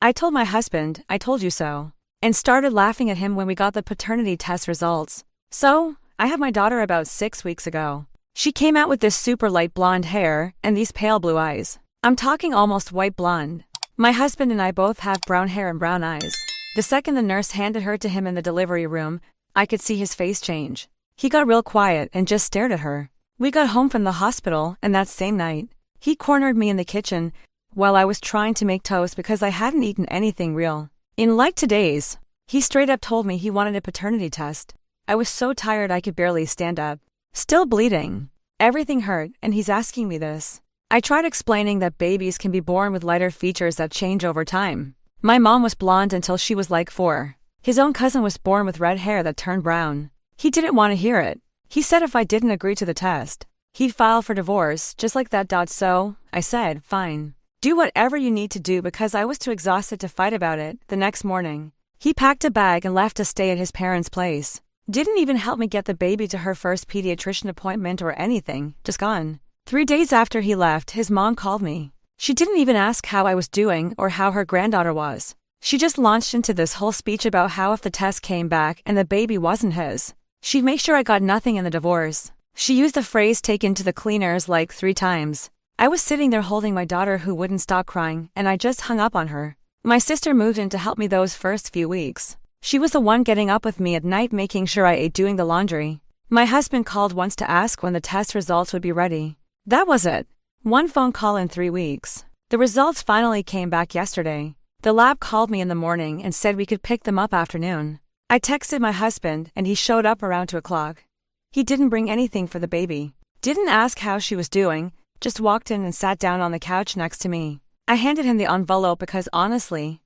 I told my husband, I told you so, and started laughing at him when we got the paternity test results. So, I had my daughter about 6 weeks ago. She came out with this super light blonde hair and these pale blue eyes. I'm talking almost white blonde. My husband and I both have brown hair and brown eyes. The second the nurse handed her to him in the delivery room, I could see his face change. He got real quiet and just stared at her. We got home from the hospital, and that same night, he cornered me in the kitchen while I was trying to make toast because I hadn't eaten anything real. In like 2 days, he straight up told me he wanted a paternity test. I was so tired I could barely stand up. Still bleeding. Everything hurt, and he's asking me this. I tried explaining that babies can be born with lighter features that change over time. My mom was blonde until she was like 4. His own cousin was born with red hair that turned brown. He didn't want to hear it. He said if I didn't agree to the test, he'd file for divorce, just like that. So, I said, fine. Do whatever you need to do because I was too exhausted to fight about it. The next morning, he packed a bag and left to stay at his parents' place. Didn't even help me get the baby to her first pediatrician appointment or anything, just gone. 3 days after he left, his mom called me. She didn't even ask how I was doing or how her granddaughter was. She just launched into this whole speech about how if the test came back and the baby wasn't his, she'd make sure I got nothing in the divorce. She used the phrase taken to the cleaners like 3 times. I was sitting there holding my daughter who wouldn't stop crying, and I just hung up on her. My sister moved in to help me those first few weeks. She was the one getting up with me at night making sure I ate, doing the laundry. My husband called once to ask when the test results would be ready. That was it. 1 phone call in 3 weeks. The results finally came back yesterday. The lab called me in the morning and said we could pick them up afternoon. I texted my husband and he showed up around 2 o'clock. He didn't bring anything for the baby. Didn't ask how she was doing, just walked in and sat down on the couch next to me. I handed him the envelope because honestly,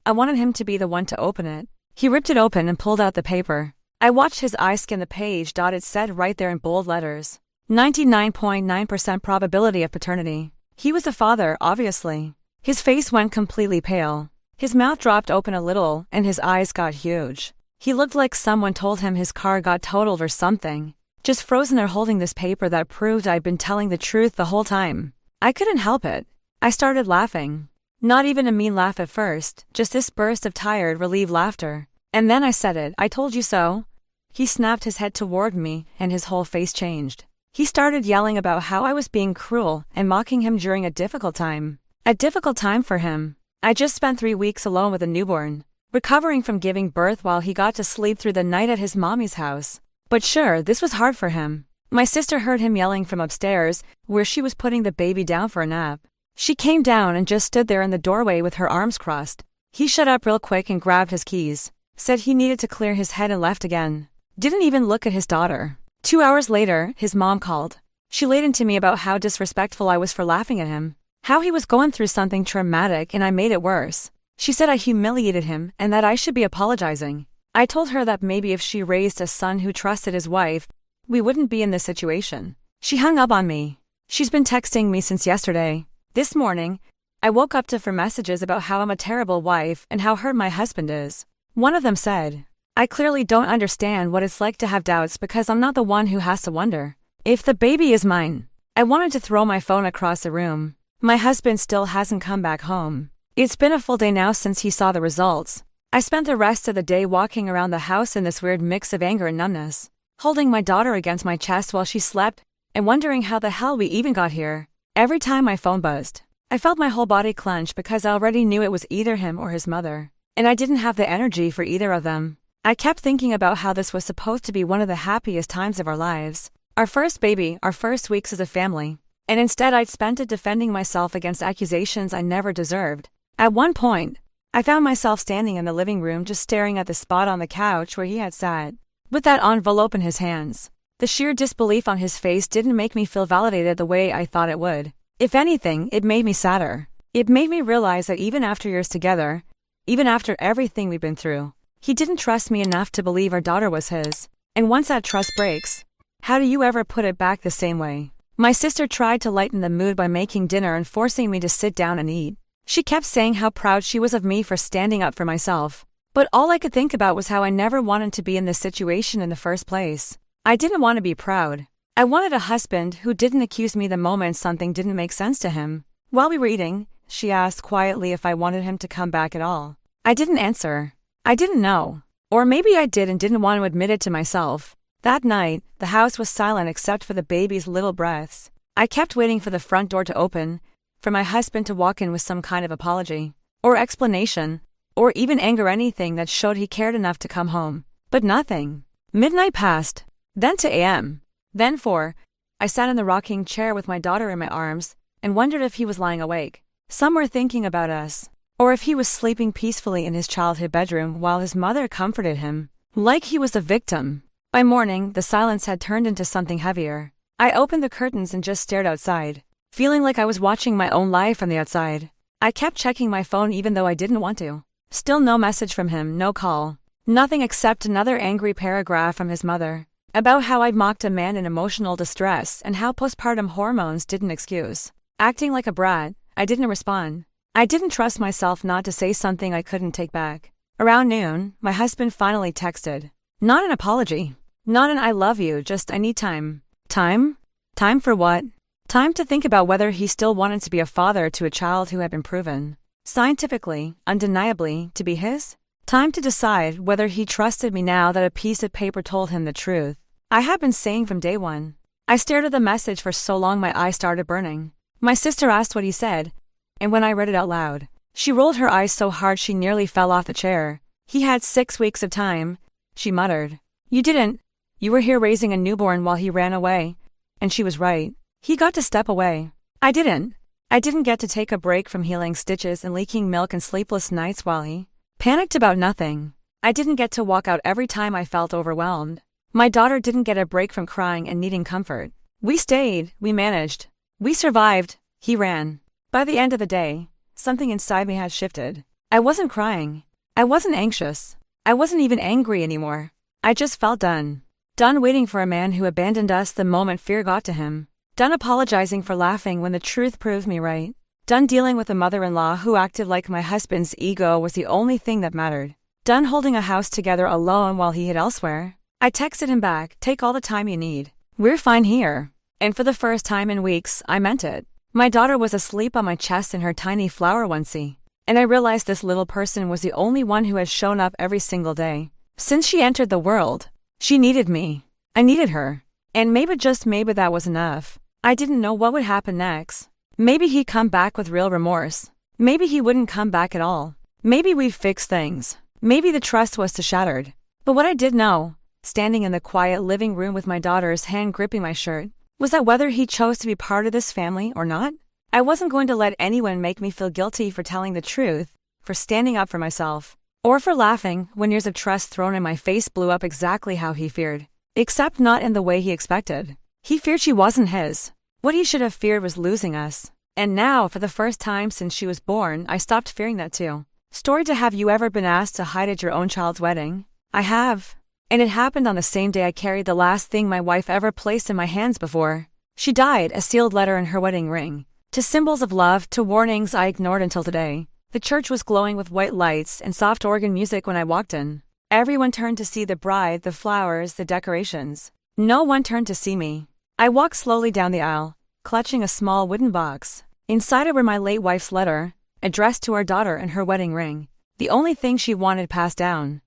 I wanted him to be the one to open it. He ripped it open and pulled out the paper. I watched his eye scan the page. It said right there in bold letters, 99.9% probability of paternity. He was the father, obviously. His face went completely pale. His mouth dropped open a little and his eyes got huge. He looked like someone told him his car got totaled or something. Just frozen there holding this paper that proved I'd been telling the truth the whole time. I couldn't help it. I started laughing. Not even a mean laugh at first, just this burst of tired, relieved laughter. And then I said it, I told you so. He snapped his head toward me and his whole face changed. He started yelling about how I was being cruel and mocking him during a difficult time. A difficult time for him. I just spent 3 weeks alone with a newborn, recovering from giving birth while he got to sleep through the night at his mommy's house. But sure, this was hard for him. My sister heard him yelling from upstairs, where she was putting the baby down for a nap. She came down and just stood there in the doorway with her arms crossed. He shut up real quick and grabbed his keys, said he needed to clear his head and left again. Didn't even look at his daughter. 2 hours later, his mom called. She laid into me about how disrespectful I was for laughing at him, how he was going through something traumatic and I made it worse. She said I humiliated him and that I should be apologizing. I told her that maybe if she raised a son who trusted his wife, we wouldn't be in this situation. She hung up on me. She's been texting me since yesterday. This morning, I woke up to 4 messages about how I'm a terrible wife and how hurt my husband is. One of them said, I clearly don't understand what it's like to have doubts because I'm not the one who has to wonder if the baby is mine. I wanted to throw my phone across the room. My husband still hasn't come back home. It's been a full day now since he saw the results. I spent the rest of the day walking around the house in this weird mix of anger and numbness, holding my daughter against my chest while she slept and wondering how the hell we even got here. Every time my phone buzzed, I felt my whole body clench because I already knew it was either him or his mother, and I didn't have the energy for either of them. I kept thinking about how this was supposed to be one of the happiest times of our lives, our first baby, our first weeks as a family, and instead I'd spent it defending myself against accusations I never deserved. At one point, I found myself standing in the living room just staring at the spot on the couch where he had sat, with that envelope in his hands. The sheer disbelief on his face didn't make me feel validated the way I thought it would. If anything, it made me sadder. It made me realize that even after years together, even after everything we've been through, he didn't trust me enough to believe our daughter was his. And once that trust breaks, how do you ever put it back the same way? My sister tried to lighten the mood by making dinner and forcing me to sit down and eat. She kept saying how proud she was of me for standing up for myself. But all I could think about was how I never wanted to be in this situation in the first place. I didn't want to be proud. I wanted a husband who didn't accuse me the moment something didn't make sense to him. While we were eating, she asked quietly if I wanted him to come back at all. I didn't answer. I didn't know. Or maybe I did and didn't want to admit it to myself. That night, the house was silent except for the baby's little breaths. I kept waiting for the front door to open, for my husband to walk in with some kind of apology, or explanation, or even anger, anything that showed he cared enough to come home. But nothing. Midnight passed, then 2 a.m., then 4. I sat in the rocking chair with my daughter in my arms and wondered if he was lying awake, somewhere thinking about us, or if he was sleeping peacefully in his childhood bedroom while his mother comforted him, like he was the victim. By morning, the silence had turned into something heavier. I opened the curtains and just stared outside, feeling like I was watching my own life from the outside. I kept checking my phone even though I didn't want to. Still no message from him, no call. Nothing except another angry paragraph from his mother, about how I'd mocked a man in emotional distress and how postpartum hormones didn't excuse. Acting like a brat, I didn't respond. I didn't trust myself not to say something I couldn't take back. Around noon, my husband finally texted. Not an apology. Not an I love you, just I need time. Time? Time for what? Time to think about whether he still wanted to be a father to a child who had been proven, scientifically, undeniably, to be his? Time to decide whether he trusted me now that a piece of paper told him the truth. I had been saying from day one. I stared at the message for so long my eyes started burning. My sister asked what he said, and when I read it out loud, she rolled her eyes so hard she nearly fell off the chair. He had 6 weeks of time, she muttered. You didn't. You were here raising a newborn while he ran away. And she was right. He got to step away. I didn't. I didn't get to take a break from healing stitches and leaking milk and sleepless nights while he panicked about nothing. I didn't get to walk out every time I felt overwhelmed. My daughter didn't get a break from crying and needing comfort. We stayed, we managed. We survived, he ran. By the end of the day, something inside me had shifted. I wasn't crying. I wasn't anxious. I wasn't even angry anymore. I just felt done. Done waiting for a man who abandoned us the moment fear got to him. Done apologizing for laughing when the truth proved me right. Done dealing with a mother-in-law who acted like my husband's ego was the only thing that mattered. Done holding a house together alone while he hid elsewhere. I texted him back, take all the time you need. We're fine here. And for the first time in weeks, I meant it. My daughter was asleep on my chest in her tiny flower onesie. And I realized this little person was the only one who had shown up every single day. Since she entered the world, she needed me. I needed her. And maybe, just maybe, that was enough. I didn't know what would happen next. Maybe he'd come back with real remorse. Maybe he wouldn't come back at all. Maybe we'd fix things. Maybe the trust was shattered. But what I did know, standing in the quiet living room with my daughter's hand gripping my shirt, was that whether he chose to be part of this family or not, I wasn't going to let anyone make me feel guilty for telling the truth, for standing up for myself, or for laughing when years of trust thrown in my face blew up exactly how he feared. Except not in the way he expected. He feared she wasn't his. What he should have feared was losing us. And now, for the first time since she was born, I stopped fearing that too. Story to have you ever been asked to hide at your own child's wedding? I have. And it happened on the same day I carried the last thing my wife ever placed in my hands before. She died, a sealed letter and her wedding ring. To symbols of love, to warnings I ignored until today. The church was glowing with white lights and soft organ music when I walked in. Everyone turned to see the bride, the flowers, the decorations. No one turned to see me. I walked slowly down the aisle, clutching a small wooden box. Inside it were my late wife's letter, addressed to our daughter, and her wedding ring. The only thing she wanted passed down.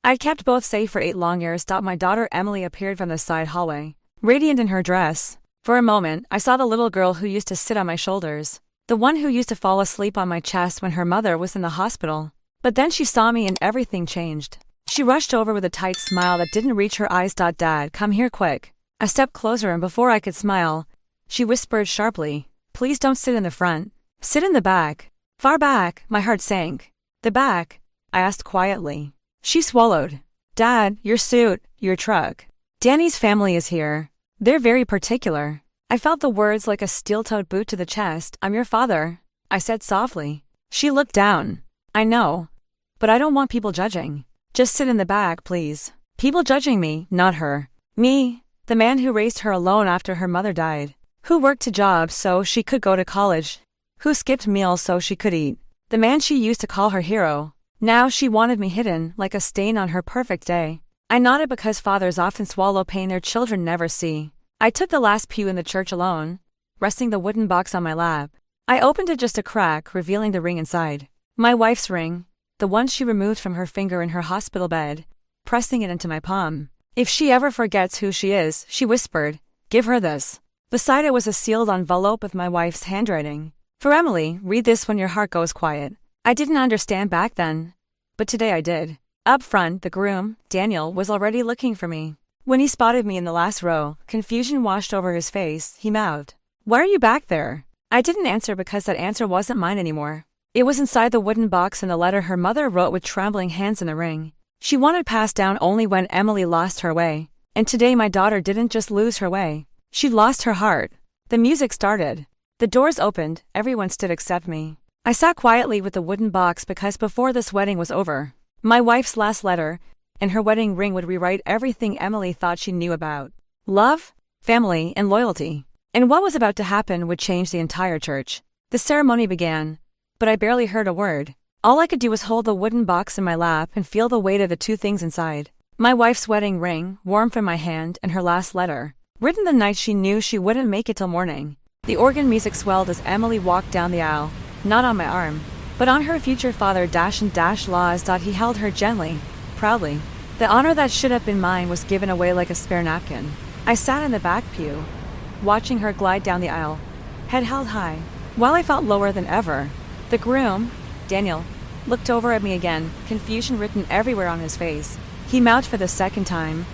I'd kept both safe for 8 long years. My daughter Emily appeared from the side hallway, radiant in her dress. For a moment, I saw the little girl who used to sit on my shoulders. The one who used to fall asleep on my chest when her mother was in the hospital. But then she saw me and everything changed. She rushed over with a tight smile that didn't reach her eyes. Dad, come here quick. I stepped closer and before I could smile, she whispered sharply, please don't sit in the front. Sit in the back. Far back. My heart sank. The back? I asked quietly. She swallowed. Dad, your suit, your truck. Danny's family is here. They're very particular. I felt the words like a steel-toed boot to the chest. I'm your father, I said softly. She looked down. I know. But I don't want people judging. Just sit in the back, please. People judging me, not her. Me, the man who raised her alone after her mother died. Who worked 2 jobs so she could go to college. Who skipped meals so she could eat. The man she used to call her hero. Now she wanted me hidden, like a stain on her perfect day. I nodded because fathers often swallow pain their children never see. I took the last pew in the church alone, resting the wooden box on my lap. I opened it just a crack, revealing the ring inside. My wife's ring, the one she removed from her finger in her hospital bed, pressing it into my palm. If she ever forgets who she is, she whispered, give her this. Beside it was a sealed envelope with my wife's handwriting. For Emily, read this when your heart goes quiet. I didn't understand back then, but today I did. Up front, the groom, Daniel, was already looking for me. When he spotted me in the last row, confusion washed over his face. He mouthed, why are you back there? I didn't answer because that answer wasn't mine anymore. It was inside the wooden box in the letter her mother wrote with trembling hands in the ring. She wanted passed down only when Emily lost her way. And today my daughter didn't just lose her way. She lost her heart. The music started. The doors opened, everyone stood except me. I sat quietly with the wooden box because before this wedding was over, my wife's last letter and her wedding ring would rewrite everything Emily thought she knew about love, family, and loyalty. And what was about to happen would change the entire church. The ceremony began, but I barely heard a word. All I could do was hold the wooden box in my lap and feel the weight of the two things inside. My wife's wedding ring, warm from my hand, and her last letter, written the night she knew she wouldn't make it till morning. The organ music swelled as Emily walked down the aisle, not on my arm, but on her future father laws. He held her gently, proudly. The honor that should have been mine was given away like a spare napkin. I sat in the back pew, watching her glide down the aisle, head held high, while I felt lower than ever. The groom, Daniel, looked over at me again, confusion written everywhere on his face. He mouthed for the second time,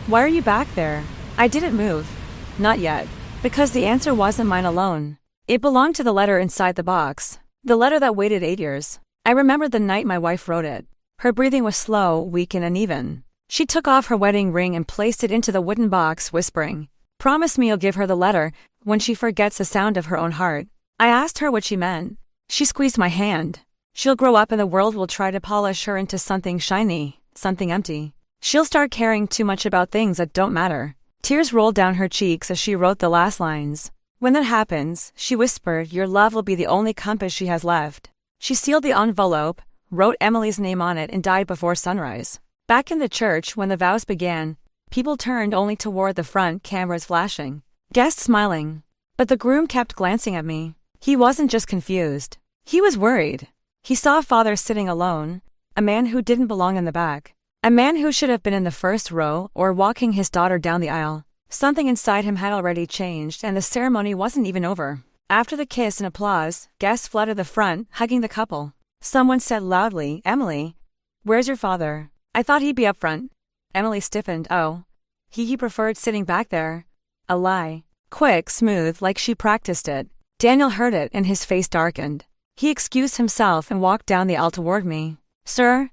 why are you back there? I didn't move. Not yet. Because the answer wasn't mine alone. It belonged to the letter inside the box. The letter that waited 8 years. I remembered the night my wife wrote it. Her breathing was slow, weak, and uneven. She took off her wedding ring and placed it into the wooden box, whispering, promise me you'll give her the letter when she forgets the sound of her own heart. I asked her what she meant. She squeezed my hand. She'll grow up and the world will try to polish her into something shiny, something empty. She'll start caring too much about things that don't matter. Tears rolled down her cheeks as she wrote the last lines. When that happens, she whispered, your love will be the only compass she has left. She sealed the envelope, wrote Emily's name on it, and died before sunrise. Back in the church, when the vows began, people turned only toward the front, cameras flashing, guests smiling. But the groom kept glancing at me. He wasn't just confused. He was worried. He saw a father sitting alone, a man who didn't belong in the back. A man who should have been in the first row or walking his daughter down the aisle. Something inside him had already changed and the ceremony wasn't even over. After the kiss and applause, guests flooded the front, hugging the couple. Someone said loudly, Emily, where's your father? I thought he'd be up front. Emily stiffened. Oh. He preferred sitting back there. A lie. Quick, smooth, like she practiced it. Daniel heard it and his face darkened. He excused himself and walked down the aisle toward me. Sir?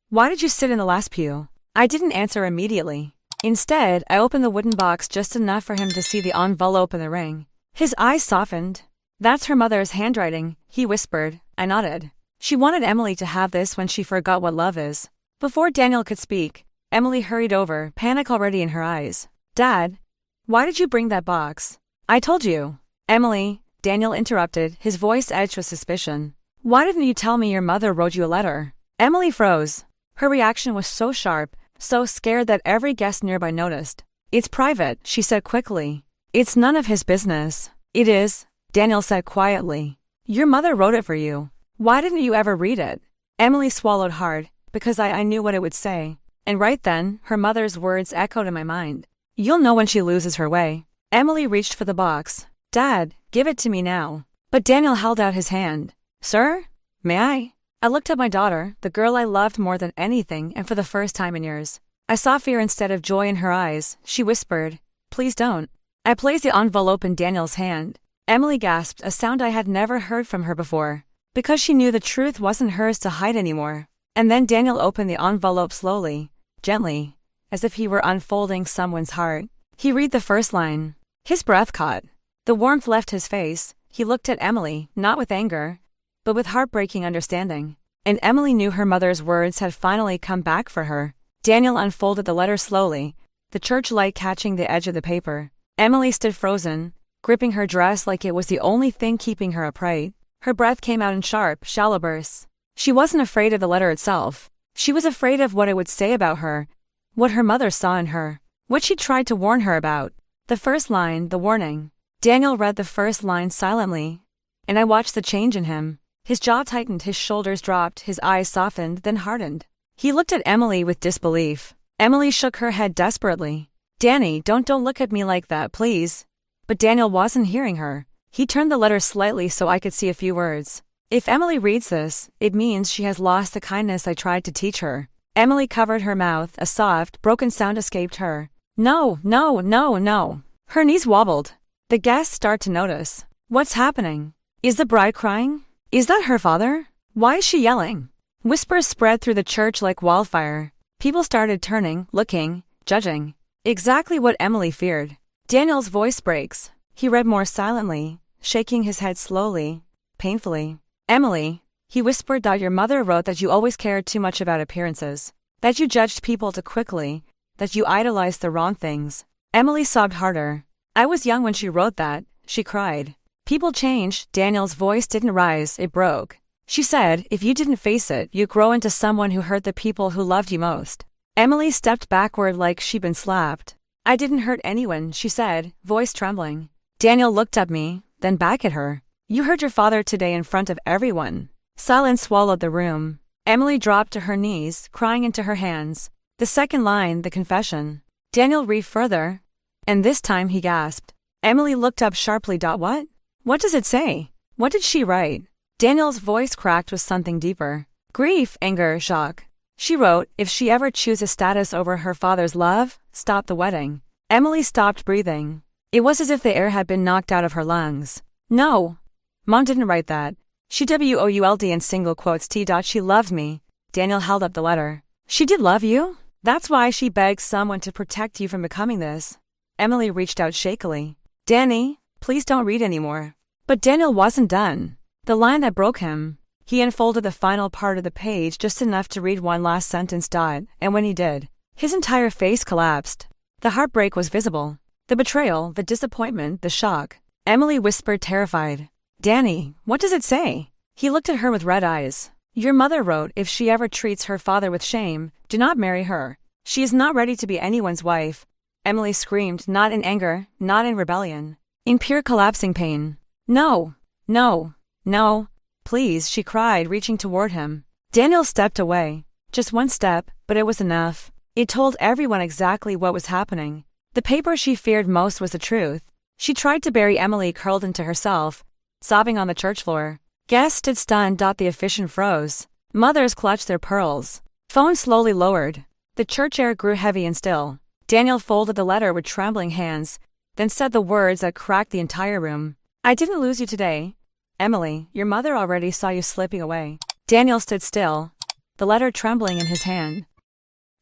Why did you sit in the last pew? I didn't answer immediately. Instead, I opened the wooden box just enough for him to see the envelope and the ring. His eyes softened. That's her mother's handwriting, he whispered. I nodded. She wanted Emily to have this when she forgot what love is. Before Daniel could speak, Emily hurried over, panic already in her eyes. Dad, why did you bring that box? I told you. Emily, Daniel interrupted, his voice edged with suspicion. Why didn't you tell me your mother wrote you a letter? Emily froze. Her reaction was so sharp, so scared that every guest nearby noticed. It's private, she said quickly. It's none of his business. It is, Daniel said quietly. Your mother wrote it for you. Why didn't you ever read it? Emily swallowed hard, because I knew what it would say. And right then, her mother's words echoed in my mind. You'll know when she loses her way. Emily reached for the box. Dad, give it to me now. But Daniel held out his hand. Sir? May I? I looked at my daughter, the girl I loved more than anything, and for the first time in years, I saw fear instead of joy in her eyes. She whispered, please don't. I placed the envelope in Daniel's hand. Emily gasped, a sound I had never heard from her before, because she knew the truth wasn't hers to hide anymore. And then Daniel opened the envelope slowly, gently, as if he were unfolding someone's heart. He read the first line. His breath caught. The warmth left his face. He looked at Emily, not with anger, but with heartbreaking understanding. And Emily knew her mother's words had finally come back for her. Daniel unfolded the letter slowly, the church light catching the edge of the paper. Emily stood frozen, gripping her dress like it was the only thing keeping her upright. Her breath came out in sharp, shallow bursts. She wasn't afraid of the letter itself. She was afraid of what it would say about her, what her mother saw in her, what she tried to warn her about. The first line, the warning. Daniel read the first line silently, and I watched the change in him. His jaw tightened, his shoulders dropped, his eyes softened, then hardened. He looked at Emily with disbelief. Emily shook her head desperately. Danny, don't look at me like that, please. But Daniel wasn't hearing her. He turned the letter slightly so I could see a few words. If Emily reads this, it means she has lost the kindness I tried to teach her. Emily covered her mouth, a soft, broken sound escaped her. No. Her knees wobbled. The guests start to notice. What's happening? Is the bride crying? Is that her father? Why is she yelling? Whispers spread through the church like wildfire. People started turning, looking, judging. Exactly what Emily feared. Daniel's voice breaks. He read more silently, shaking his head slowly, painfully. Emily, he whispered, that your mother wrote that you always cared too much about appearances, that you judged people too quickly, that you idolized the wrong things. Emily sobbed harder. I was young when she wrote that, she cried. People change. Daniel's voice didn't rise, it broke. She said, if you didn't face it, you grow into someone who hurt the people who loved you most. Emily stepped backward like she'd been slapped. I didn't hurt anyone, she said, voice trembling. Daniel looked at me, then back at her. You hurt your father today in front of everyone. Silence swallowed the room. Emily dropped to her knees, crying into her hands. The second line, the confession. Daniel read further, and this time he gasped. Emily looked up sharply. What? What does it say? What did she write? Daniel's voice cracked with something deeper. Grief, anger, shock. She wrote, if she ever chooses status over her father's love, stop the wedding. Emily stopped breathing. It was as if the air had been knocked out of her lungs. No. Mom didn't write that. She would in single quotes t. She loved me. Daniel held up the letter. She did love you? That's why she begged someone to protect you from becoming this. Emily reached out shakily. Danny, please don't read anymore. But Daniel wasn't done. The line that broke him. He unfolded the final part of the page just enough to read one last sentence. And when he did, his entire face collapsed. The heartbreak was visible. The betrayal, the disappointment, the shock. Emily whispered, terrified. Danny, what does it say? He looked at her with red eyes. Your mother wrote, if she ever treats her father with shame, do not marry her. She is not ready to be anyone's wife. Emily screamed, not in anger, not in rebellion. In pure collapsing pain. No. Please, she cried, reaching toward him. Daniel stepped away. Just one step, but it was enough. It told everyone exactly what was happening. The paper she feared most was the truth. She tried to bury Emily curled into herself, sobbing on the church floor. Guests stood stunned. The officiant froze. Mothers clutched their pearls. Phone slowly lowered. The church air grew heavy and still. Daniel folded the letter with trembling hands, then said the words that cracked the entire room. I didn't lose you today. Emily, your mother already saw you slipping away. Daniel stood still, the letter trembling in his hand.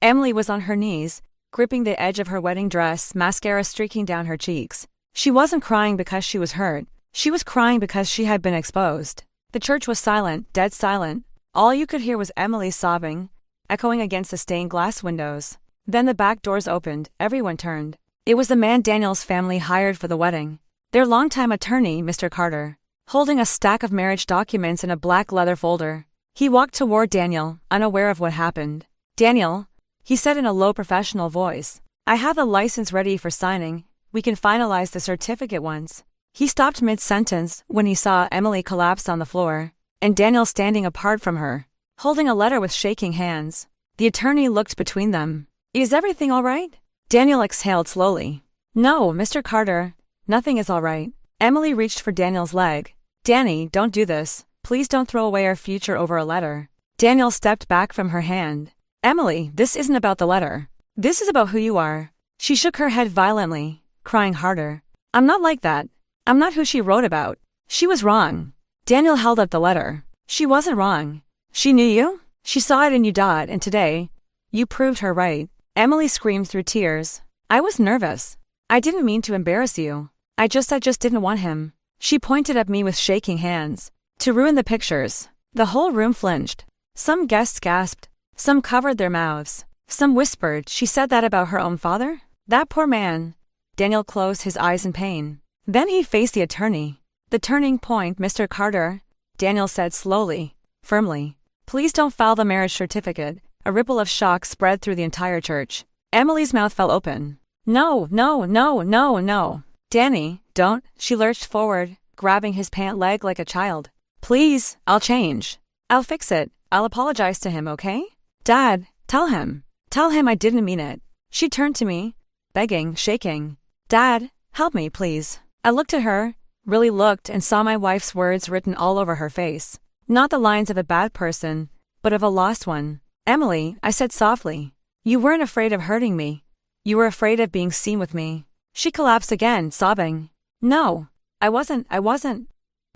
Emily was on her knees, gripping the edge of her wedding dress, mascara streaking down her cheeks. She wasn't crying because she was hurt. She was crying because she had been exposed. The church was silent, dead silent. All you could hear was Emily sobbing, echoing against the stained glass windows. Then the back doors opened, everyone turned. It was the man Daniel's family hired for the wedding. Their longtime attorney, Mr. Carter, holding a stack of marriage documents in a black leather folder. He walked toward Daniel, unaware of what happened. Daniel, he said in a low professional voice, I have the license ready for signing. We can finalize the certificate once. He stopped mid-sentence when he saw Emily collapse on the floor, and Daniel standing apart from her, holding a letter with shaking hands. The attorney looked between them. Is everything all right? Daniel exhaled slowly. No, Mr. Carter, nothing is all right. Emily reached for Daniel's leg. Danny, don't do this. Please don't throw away our future over a letter. Daniel stepped back from her hand. Emily, this isn't about the letter. This is about who you are. She shook her head violently, crying harder. I'm not like that. I'm not who she wrote about. She was wrong. Daniel held up the letter. She wasn't wrong. She knew you. She saw it in you. And today, you proved her right. Emily screamed through tears. I was nervous. I didn't mean to embarrass you. I just didn't want him. She pointed at me with shaking hands. To ruin the pictures. The whole room flinched. Some guests gasped. Some covered their mouths. Some whispered, she said that about her own father? That poor man. Daniel closed his eyes in pain. Then he faced the attorney. The turning point, Mr. Carter, Daniel said slowly, firmly. Please don't file the marriage certificate. A ripple of shock spread through the entire church. Emily's mouth fell open. No. Danny, don't. She lurched forward, grabbing his pant leg like a child. Please, I'll change. I'll fix it. I'll apologize to him, okay? Dad, tell him. Tell him I didn't mean it. She turned to me, begging, shaking. Dad, help me, please. I looked at her, really looked, and saw my wife's words written all over her face. Not the lines of a bad person, but of a lost one. Emily, I said softly. You weren't afraid of hurting me. You were afraid of being seen with me. She collapsed again, sobbing. No, I wasn't.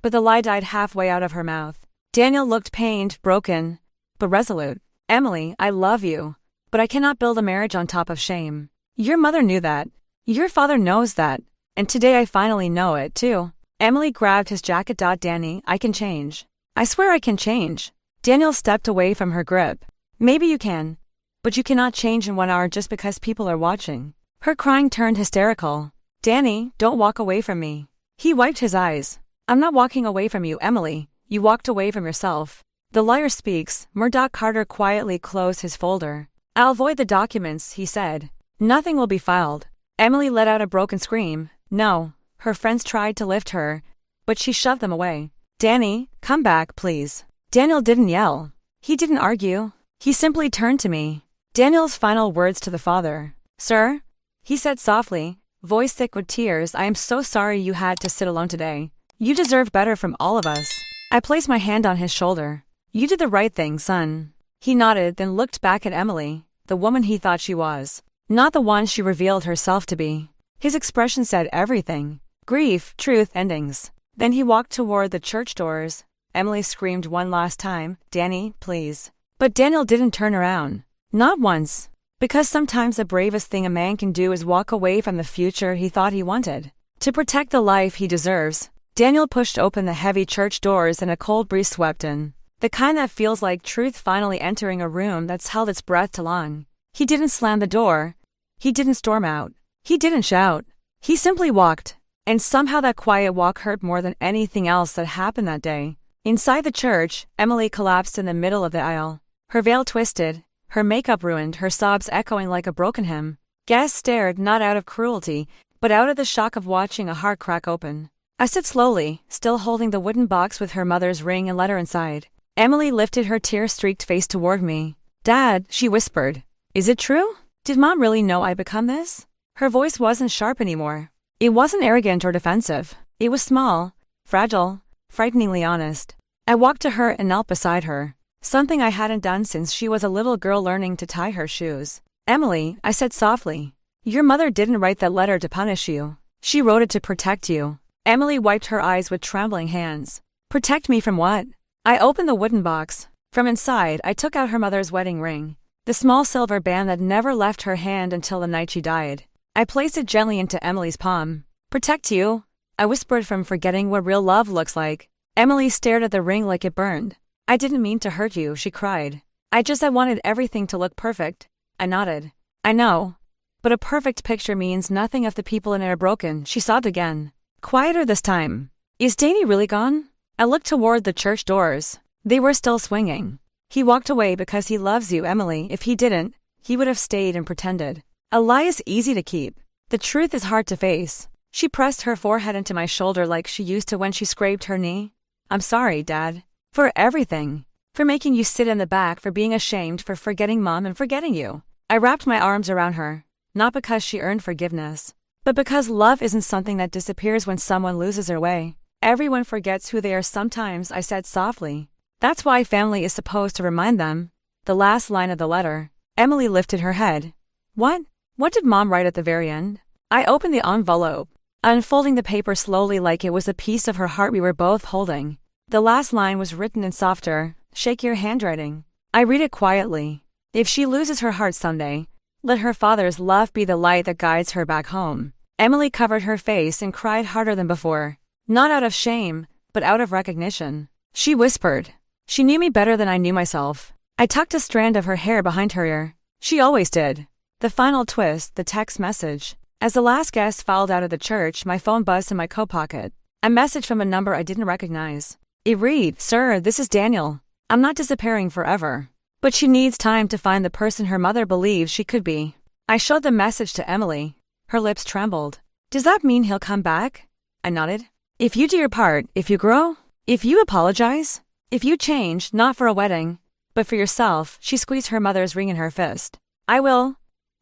But the lie died halfway out of her mouth. Daniel looked pained, broken, but resolute. Emily, I love you, but I cannot build a marriage on top of shame. Your mother knew that. Your father knows that. And today I finally know it, too. Emily grabbed his jacket. Danny, I can change. I swear I can change. Daniel stepped away from her grip. Maybe you can, but you cannot change in 1 hour just because people are watching. Her crying turned hysterical. Danny, don't walk away from me. He wiped his eyes. I'm not walking away from you, Emily. You walked away from yourself. The liar speaks. Murdoch Carter quietly closed his folder. I'll void the documents, he said. Nothing will be filed. Emily let out a broken scream. No. Her friends tried to lift her, but she shoved them away. Danny, come back, please. Daniel didn't yell. He didn't argue. He simply turned to me. Daniel's final words to the father. Sir? He said softly, voice thick with tears, I am so sorry you had to sit alone today. You deserve better from all of us. I placed my hand on his shoulder. You did the right thing, son. He nodded, then looked back at Emily, the woman he thought she was, not the one she revealed herself to be. His expression said everything. Grief, truth, endings. Then he walked toward the church doors. Emily screamed one last time, Danny, please. But Daniel didn't turn around. Not once. Because sometimes the bravest thing a man can do is walk away from the future he thought he wanted. To protect the life he deserves, Daniel pushed open the heavy church doors and a cold breeze swept in. The kind that feels like truth finally entering a room that's held its breath too long. He didn't slam the door. He didn't storm out. He didn't shout. He simply walked. And somehow that quiet walk hurt more than anything else that happened that day. Inside the church, Emily collapsed in the middle of the aisle. Her veil twisted, her makeup ruined, her sobs echoing like a broken hymn. Guests stared not out of cruelty, but out of the shock of watching a heart crack open. I stood slowly, still holding the wooden box with her mother's ring and letter inside. Emily lifted her tear-streaked face toward me. Dad, she whispered. Is it true? Did Mom really know I'd become this? Her voice wasn't sharp anymore. It wasn't arrogant or defensive. It was small, fragile, frighteningly honest. I walked to her and knelt beside her. Something I hadn't done since she was a little girl learning to tie her shoes. Emily, I said softly. Your mother didn't write that letter to punish you. She wrote it to protect you. Emily wiped her eyes with trembling hands. Protect me from what? I opened the wooden box. From inside, I took out her mother's wedding ring. The small silver band that never left her hand until the night she died. I placed it gently into Emily's palm. Protect you? I whispered from forgetting what real love looks like. Emily stared at the ring like it burned. I didn't mean to hurt you, she cried. I wanted everything to look perfect. I nodded. I know. But a perfect picture means nothing if the people in it are broken, she sobbed again. Quieter this time. Is Danny really gone? I looked toward the church doors. They were still swinging. He walked away because he loves you, Emily. If he didn't, he would have stayed and pretended. A lie is easy to keep. The truth is hard to face. She pressed her forehead into my shoulder like she used to when she scraped her knee. I'm sorry, Dad. For everything. For making you sit in the back, for being ashamed, for forgetting Mom and forgetting you. I wrapped my arms around her. Not because she earned forgiveness, but because love isn't something that disappears when someone loses their way. Everyone forgets who they are sometimes, I said softly. That's why family is supposed to remind them. The last line of the letter. Emily lifted her head. What? What did Mom write at the very end? I opened the envelope, unfolding the paper slowly like it was a piece of her heart we were both holding. The last line was written in softer, shakier handwriting. I read it quietly. If she loses her heart someday, let her father's love be the light that guides her back home. Emily covered her face and cried harder than before. Not out of shame, but out of recognition. She whispered. She knew me better than I knew myself. I tucked a strand of her hair behind her ear. She always did. The final twist, the text message. As the last guest filed out of the church, my phone buzzed in my coat pocket. A message from a number I didn't recognize. It read, Sir, this is Daniel. I'm not disappearing forever. But she needs time to find the person her mother believes she could be. I showed the message to Emily. Her lips trembled. Does that mean he'll come back? I nodded. If you do your part, if you grow, if you apologize, if you change, not for a wedding, but for yourself, she squeezed her mother's ring in her fist. I will,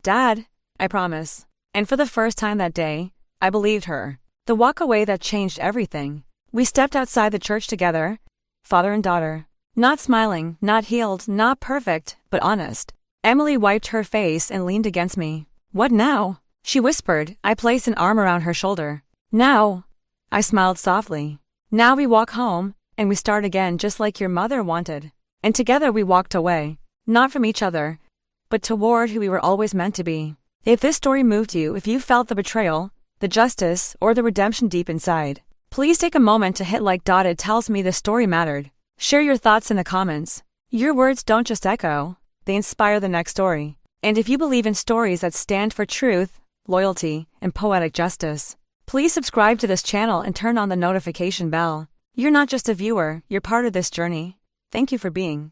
Dad, I promise. And for the first time that day, I believed her. The walk away that changed everything. We stepped outside the church together, father and daughter. Not smiling, not healed, not perfect, but honest. Emily wiped her face and leaned against me. What now? She whispered. I placed an arm around her shoulder. Now, I smiled softly. Now we walk home, and we start again just like your mother wanted. And together we walked away, not from each other, but toward who we were always meant to be. If this story moved you, if you felt the betrayal, the justice, or the redemption deep inside, please take a moment to hit like. It tells me the story mattered. Share your thoughts in the comments. Your words don't just echo, they inspire the next story. And if you believe in stories that stand for truth, loyalty, and poetic justice, please subscribe to this channel and turn on the notification bell. You're not just a viewer, you're part of this journey. Thank you for being